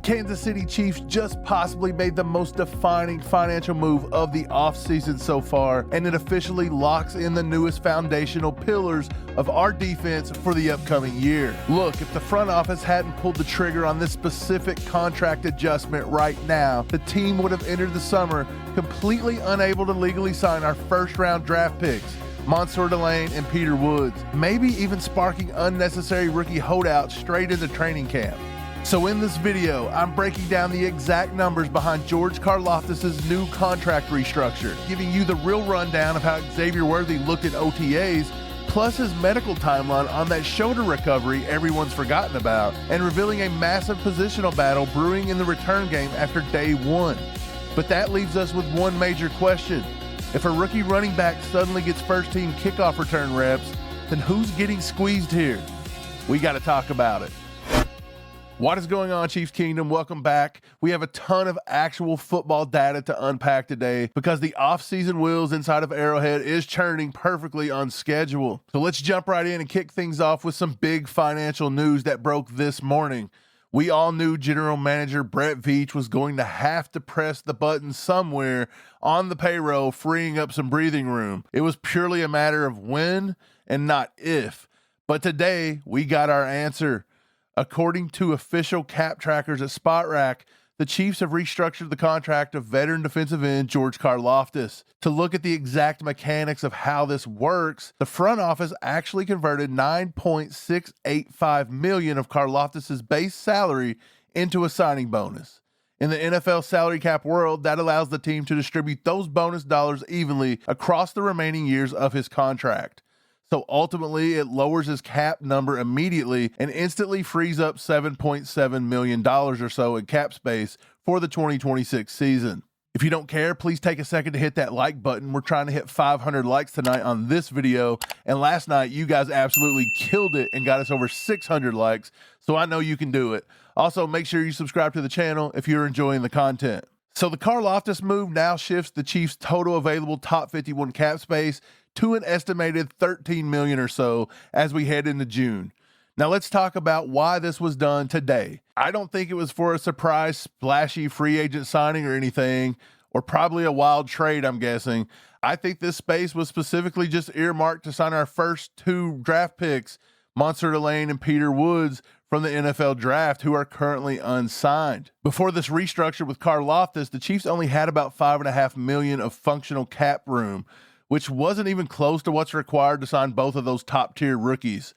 Kansas City Chiefs just possibly made the most defining financial move of the offseason so far, and it officially locks in the newest foundational pillars of our defense for the upcoming year. Look, if the front office hadn't pulled the trigger on this specific contract adjustment right now, the team would have entered the summer completely unable to legally sign our first-round draft picks, Mansoor, Delane, and Peter Woods, maybe even sparking unnecessary rookie holdouts straight into training camp. So in this video, I'm breaking down the exact numbers behind George Karlaftis' new contract restructure, giving you the real rundown of how Xavier Worthy looked at OTAs, plus his medical timeline on that shoulder recovery everyone's forgotten about, and revealing a massive positional battle brewing in the return game after day one. But that leaves us with one major question. If a rookie running back suddenly gets first-team kickoff return reps, then who's getting squeezed here? We got to talk about it. What is going on, Chiefs Kingdom? Welcome back. We have a ton of actual football data to unpack today because the offseason wheels inside of Arrowhead is churning perfectly on schedule. So let's jump right in and kick things off with some big financial news that broke this morning. We all knew General Manager Brett Veach was going to have to press the button somewhere on the payroll, freeing up some breathing room. It was purely a matter of when and not if. But today, we got our answer. According to official cap trackers at SpotRack, the Chiefs have restructured the contract of veteran defensive end George Karlaftis. To look at the exact mechanics of how this works, the front office actually converted $9.685 million of Karlaftis' base salary into a signing bonus. In the NFL salary cap world, that allows the team to distribute those bonus dollars evenly across the remaining years of his contract. So ultimately, it lowers his cap number immediately and instantly frees up $7.7 million or so in cap space for the 2026 season. If you don't care, please take a second to hit that like button. We're trying to hit 500 likes tonight on this video. And last night, you guys absolutely killed it and got us over 600 likes. So I know you can do it. Also, make sure you subscribe to the channel if you're enjoying the content. So the Karlaftis move now shifts the Chiefs' total available top 51 cap space to an estimated $13 million or so as we head into June. Now let's talk about why this was done today. I don't think it was for a surprise, splashy free agent signing or anything, or probably a wild trade, I'm guessing. I think this space was specifically just earmarked to sign our first two draft picks, Mansoor, Delane, and Peter Woods, from the NFL draft, who are currently unsigned. Before this restructure with Karlaftis, the Chiefs only had about $5.5 million of functional cap room, which wasn't even close to what's required to sign both of those top-tier rookies.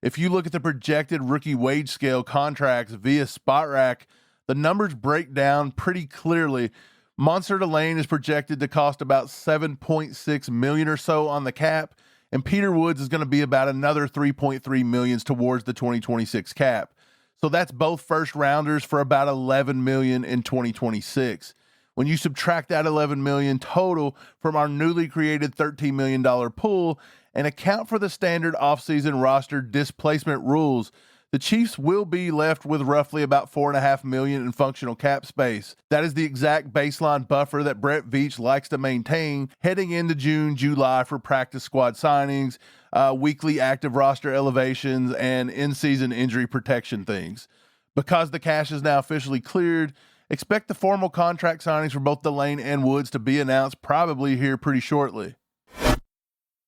If you look at the projected rookie wage scale contracts via SpotRack, the numbers break down pretty clearly. Mansoor Delane is projected to cost about $7.6 million or so on the cap, and Peter Woods is going to be about another $3.3 million towards the 2026 cap. So that's both first-rounders for about $11 million in 2026. When you subtract that $11 million total from our newly created $13 million pool and account for the standard offseason roster displacement rules, the Chiefs will be left with roughly about $4.5 million in functional cap space. That is the exact baseline buffer that Brett Veach likes to maintain heading into June, July for practice squad signings, weekly active roster elevations, and in-season injury protection things. Because the cash is now officially cleared, expect the formal contract signings for both Delane and Woods to be announced probably here pretty shortly.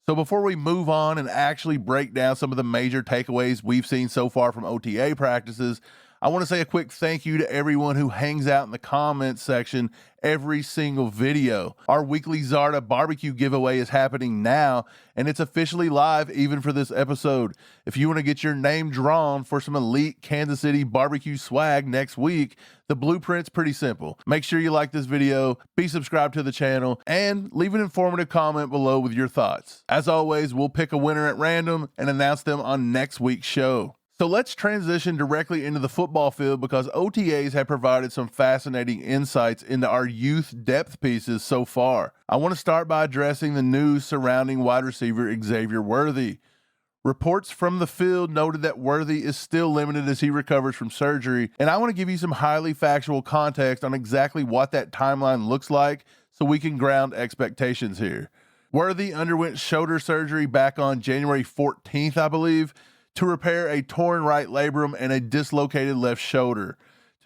So before we move on and actually break down some of the major takeaways we've seen so far from OTA practices, I want to say a quick thank you to everyone who hangs out in the comments section every single video. Our weekly Zarda BBQ giveaway is happening now, and it's officially live even for this episode. If you want to get your name drawn for some elite Kansas City barbecue swag next week, the blueprint's pretty simple. Make sure you like this video, be subscribed to the channel, and leave an informative comment below with your thoughts. As always, we'll pick a winner at random and announce them on next week's show. So let's transition directly into the football field because OTAs have provided some fascinating insights into our youth depth pieces so far. I want to start by addressing the news surrounding wide receiver Xavier Worthy. Reports from the field noted that Worthy is still limited as he recovers from surgery, and I want to give you some highly factual context on exactly what that timeline looks like so we can ground expectations here. Worthy underwent shoulder surgery back on January 14th, I believe, to repair a torn right labrum and a dislocated left shoulder.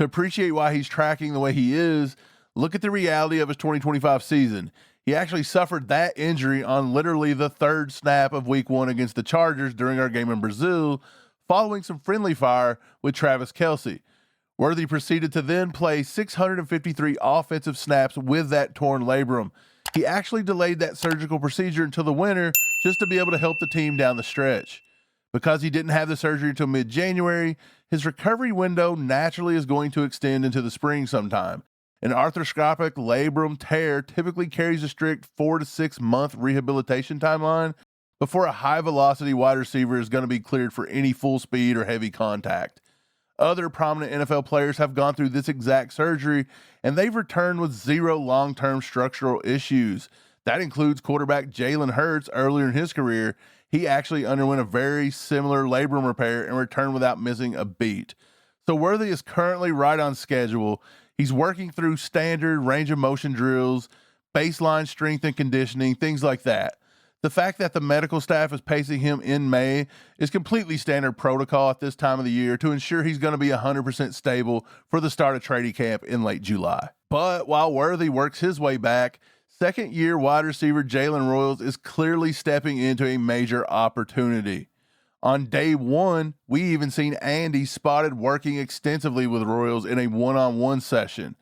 To appreciate why he's tracking the way he is, look at the reality of his 2025 season. He actually suffered that injury on literally the third snap of week 1 against the Chargers during our game in Brazil, following some friendly fire with Travis Kelce. Worthy proceeded to then play 653 offensive snaps with that torn labrum. He actually delayed that surgical procedure until the winter just to be able to help the team down the stretch. Because he didn't have the surgery until mid-January, his recovery window naturally is going to extend into the spring sometime. An arthroscopic labrum tear typically carries a strict 4 to 6 month rehabilitation timeline before a high-velocity wide receiver is going to be cleared for any full speed or heavy contact. Other prominent NFL players have gone through this exact surgery, and they've returned with 0 long-term structural issues. That includes quarterback Jalen Hurts earlier in his career. He actually underwent a very similar labrum repair and returned without missing a beat. So Worthy is currently right on schedule. He's working through standard range of motion drills, baseline strength and conditioning, things like that. The fact that the medical staff is pacing him in May is completely standard protocol at this time of the year to ensure he's going to be 100% stable for the start of training camp in late July. But while Worthy works his way back, second-year wide receiver Jalen Royals is clearly stepping into a major opportunity. On day 1, we even seen Andy spotted working extensively with Royals in a one-on-one session.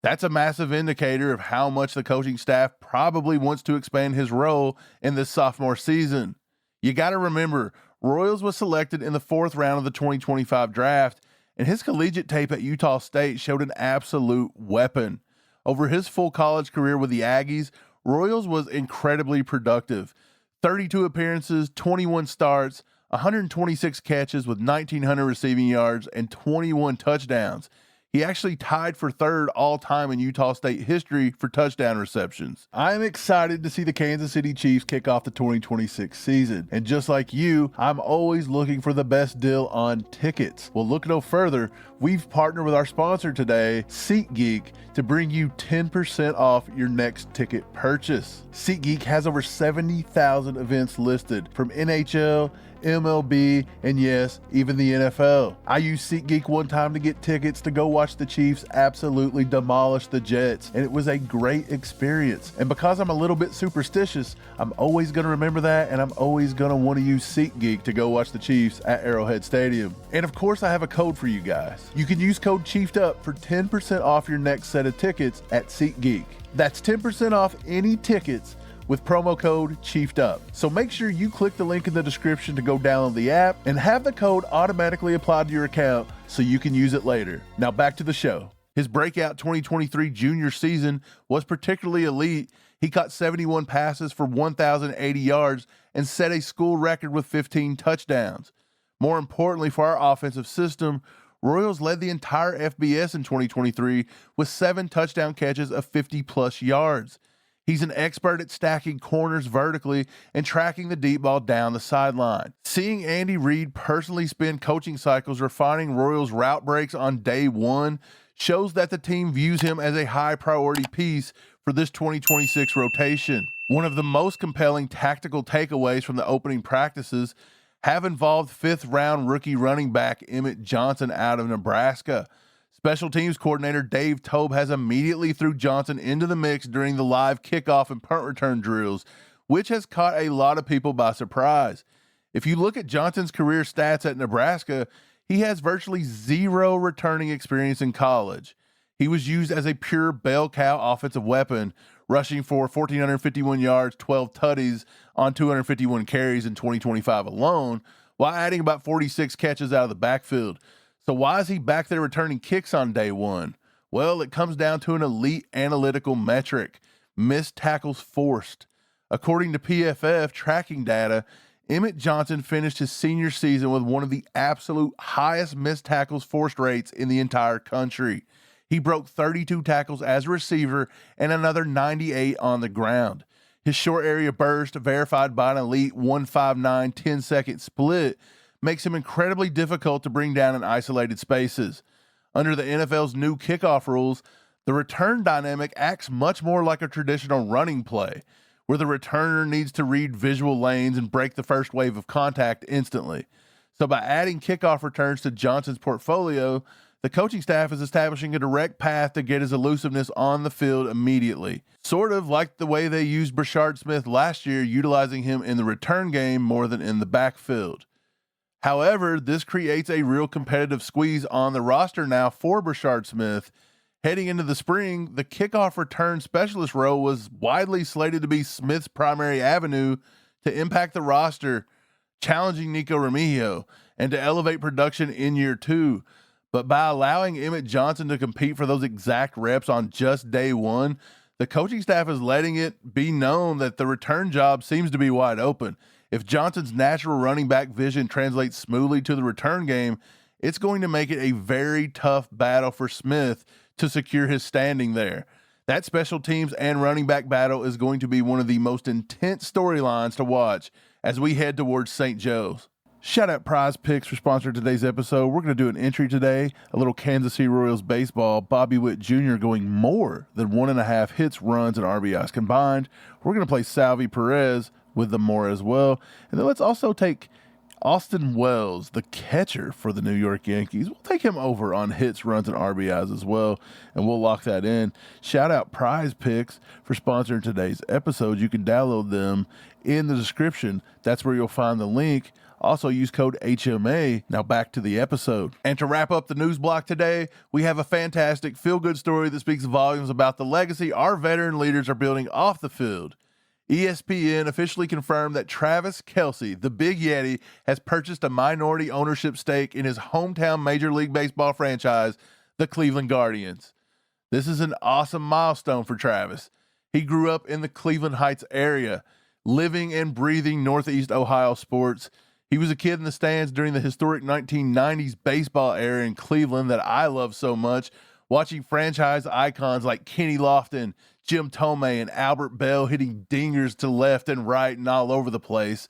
That's a massive indicator of how much the coaching staff probably wants to expand his role in this sophomore season. You got to remember, Royals was selected in the 4th round of the 2025 draft, and his collegiate tape at Utah State showed an absolute weapon. Over his full college career with the Aggies, Royals was incredibly productive. 32 appearances, 21 starts, 126 catches with 1,900 receiving yards, and 21 touchdowns. He actually tied for 3rd all-time in Utah State history for touchdown receptions. I'm excited to see the Kansas City Chiefs kick off the 2026 season. And just like you, I'm always looking for the best deal on tickets. Well, look no further. We've partnered with our sponsor today, SeatGeek, to bring you 10% off your next ticket purchase. SeatGeek has over 70,000 events listed, from NHL, MLB, and yes, even the NFL. I used SeatGeek one time to get tickets to go watch the Chiefs absolutely demolish the Jets, and it was a great experience. And because I'm a little bit superstitious, I'm always going to remember that, and I'm always going to want to use SeatGeek to go watch the Chiefs at Arrowhead Stadium. And of course, I have a code for you guys. You can use code CHIEFEDUP for 10% off your next set of tickets at SeatGeek. That's 10% off any tickets with promo code CHIEFEDUP. So make sure you click the link in the description to go download the app and have the code automatically applied to your account so you can use it later. Now back to the show. His breakout 2023 junior season was particularly elite. He caught 71 passes for 1,080 yards and set a school record with 15 touchdowns. More importantly for our offensive system, Royals led the entire FBS in 2023 with 7 touchdown catches of 50-plus yards. He's an expert at stacking corners vertically and tracking the deep ball down the sideline. Seeing Andy Reid personally spend coaching cycles refining Royals' route breaks on day 1 shows that the team views him as a high-priority piece for this 2026 rotation. One of the most compelling tactical takeaways from the opening practices have involved 5th-round rookie running back Emmett Johnson out of Nebraska. Special teams coordinator Dave Tobe has immediately threw Johnson into the mix during the live kickoff and punt return drills, which has caught a lot of people by surprise. If you look at Johnson's career stats at Nebraska, he has virtually 0 returning experience in college. He was used as a pure bell cow offensive weapon, rushing for 1,451 yards, 12 tutties on 251 carries in 2025 alone, while adding about 46 catches out of the backfield. So why is he back there returning kicks on day 1? Well, it comes down to an elite analytical metric, missed tackles forced. According to PFF tracking data, Emmett Johnson finished his senior season with one of the absolute highest missed tackles forced rates in the entire country. He broke 32 tackles as a receiver and another 98 on the ground. His short area burst, verified by an elite 159 10-second split, makes him incredibly difficult to bring down in isolated spaces. Under the NFL's new kickoff rules, the return dynamic acts much more like a traditional running play, where the returner needs to read visual lanes and break the first wave of contact instantly. So by adding kickoff returns to Johnson's portfolio, the coaching staff is establishing a direct path to get his elusiveness on the field immediately. Sort of like the way they used Brashard Smith last year, utilizing him in the return game more than in the backfield. However, this creates a real competitive squeeze on the roster now for Brashard Smith. Heading into the spring, the kickoff return specialist role was widely slated to be Smith's primary avenue to impact the roster, challenging Nico Remigio, and to elevate production in year 2. But by allowing Emmett Johnson to compete for those exact reps on just day 1, the coaching staff is letting it be known that the return job seems to be wide open. If Johnson's natural running back vision translates smoothly to the return game, it's going to make it a very tough battle for Smith to secure his standing there. That special teams and running back battle is going to be one of the most intense storylines to watch as we head towards St. Joe's. Shout out Prize Picks for sponsoring today's episode. We're going to do an entry today, a little Kansas City Royals baseball. Bobby Witt Jr. going more than 1.5 hits, runs, and RBIs combined. We're going to play Salvi Perez with them more as well. And then let's also take Austin Wells, the catcher for the New York Yankees. We'll take him over on hits, runs, and RBIs as well, and we'll lock that in. Shout out Prize Picks for sponsoring today's episode. You can download them in the description. That's where you'll find the link. Also use code HMA. Now back to the episode. And to wrap up the news block today, we have a fantastic feel-good story that speaks volumes about the legacy our veteran leaders are building off the field. ESPN officially confirmed that Travis Kelce, the Big Yeti, has purchased a minority ownership stake in his hometown Major League Baseball franchise, the Cleveland Guardians. This is an awesome milestone for Travis. He grew up in the Cleveland Heights area, living and breathing Northeast Ohio sports. He was a kid in the stands during the historic 1990s baseball era in Cleveland that I love so much, watching franchise icons like Kenny Lofton, Jim Tomei, and Albert Bell hitting dingers to left and right and all over the place.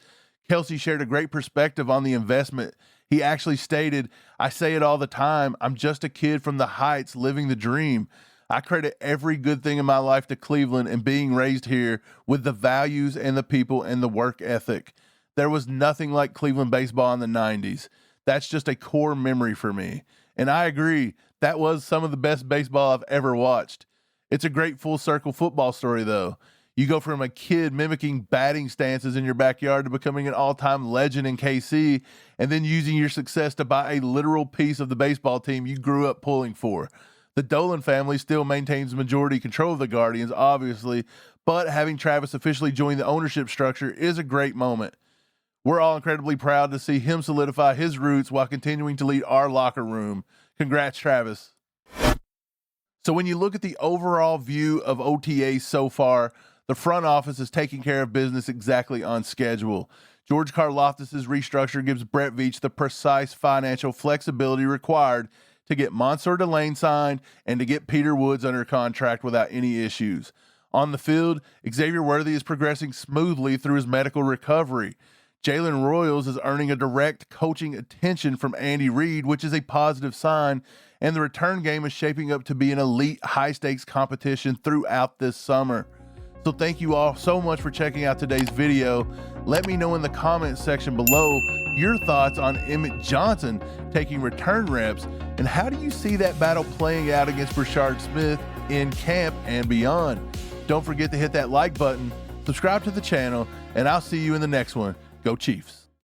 Kelce shared a great perspective on the investment. He actually stated, "I say it all the time, I'm just a kid from the Heights living the dream. I credit every good thing in my life to Cleveland and being raised here with the values and the people and the work ethic. There was nothing like Cleveland baseball in the 90s. That's just a core memory for me." And I agree, that was some of the best baseball I've ever watched. It's a great full circle football story, though. You go from a kid mimicking batting stances in your backyard to becoming an all-time legend in KC, and then using your success to buy a literal piece of the baseball team you grew up pulling for. The Delane family still maintains majority control of the Guardians, obviously, but having Travis officially join the ownership structure is a great moment. We're all incredibly proud to see him solidify his roots while continuing to lead our locker room. Congrats, Travis. So when you look at the overall view of OTAs so far, the front office is taking care of business exactly on schedule. George Karlaftis' restructure gives Brett Veach the precise financial flexibility required to get Mansoor Delane signed and to get Peter Woods under contract without any issues. On the field, Xavier Worthy is progressing smoothly through his medical recovery. Jalen Royals is earning a direct coaching attention from Andy Reid, which is a positive sign, and the return game is shaping up to be an elite high-stakes competition throughout this summer. So thank you all so much for checking out today's video. Let me know in the comments section below your thoughts on Emmett Johnson taking return reps, and how do you see that battle playing out against Brashard Smith in camp and beyond? Don't forget to hit that like button, subscribe to the channel, and I'll see you in the next one. Go Chiefs.